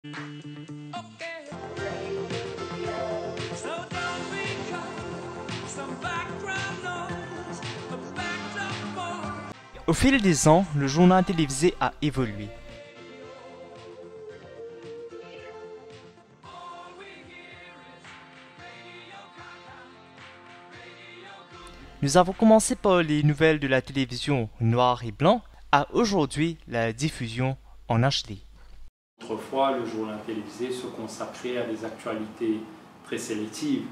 Au fil des ans, le journal télévisé a évolué. Nous avons commencé par les nouvelles de la télévision noir et blanc, à aujourd'hui la diffusion en HD. Autrefois, le journal télévisé se consacrait à des actualités très sélectives.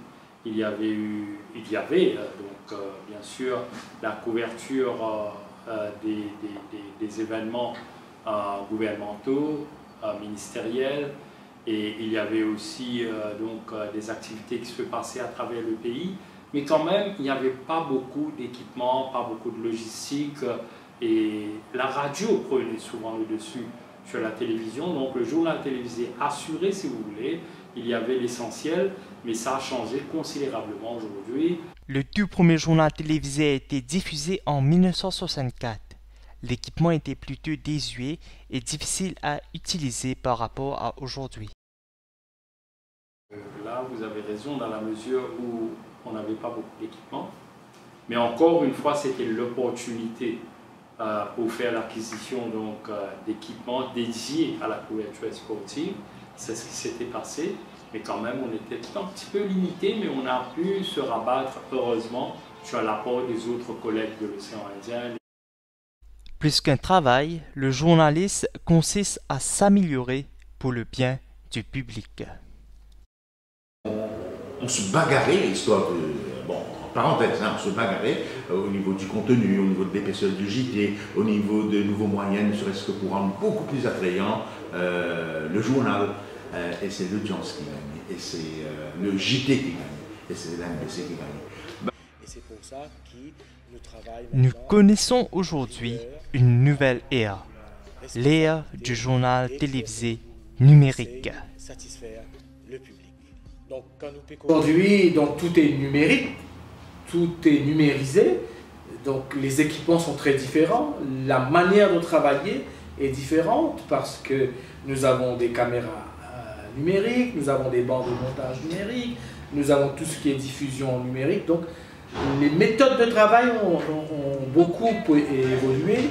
Il y avait bien sûr la couverture des événements gouvernementaux, ministériels, et il y avait aussi des activités qui se passaient à travers le pays. Mais quand même, il n'y avait pas beaucoup d'équipements, pas beaucoup de logistique, et la radio prenait souvent le dessus sur la télévision. Donc le journal télévisé assurait, si vous voulez, il y avait l'essentiel, mais ça a changé considérablement aujourd'hui. Le tout premier journal télévisé a été diffusé en 1964. L'équipement était plutôt désuet et difficile à utiliser par rapport à aujourd'hui. Là, vous avez raison dans la mesure où on n'avait pas beaucoup d'équipement. Mais encore une fois, c'était l'opportunité pour faire l'acquisition d'équipements dédiés à la couverture sportive. C'est ce qui s'était passé. Mais quand même, on était un petit peu limité, mais on a pu se rabattre, heureusement, sur l'apport des autres collègues de l'océan Indien. Plus qu'un travail, le journaliste consiste à s'améliorer pour le bien du public. On se bagarrait, histoire de... Bon, en parenthèse, on se bagarrait au niveau du contenu, au niveau de l'épaisseur du JT, au niveau de nouveaux moyens, ne serait-ce que pour rendre beaucoup plus attrayant le journal. Et c'est l'audience qui gagne, et c'est le JT qui gagne, et c'est l'NBC qui gagne. Et c'est pour ça que nous travaillons. Nous connaissons aujourd'hui une nouvelle ère, l'ère du journal télévisé numérique. Satisfaire le public. Aujourd'hui, tout est numérique, tout est numérisé, donc les équipements sont très différents, la manière de travailler est différente parce que nous avons des caméras numériques, nous avons des bancs de montage numériques, nous avons tout ce qui est diffusion numérique, donc les méthodes de travail ont beaucoup évolué.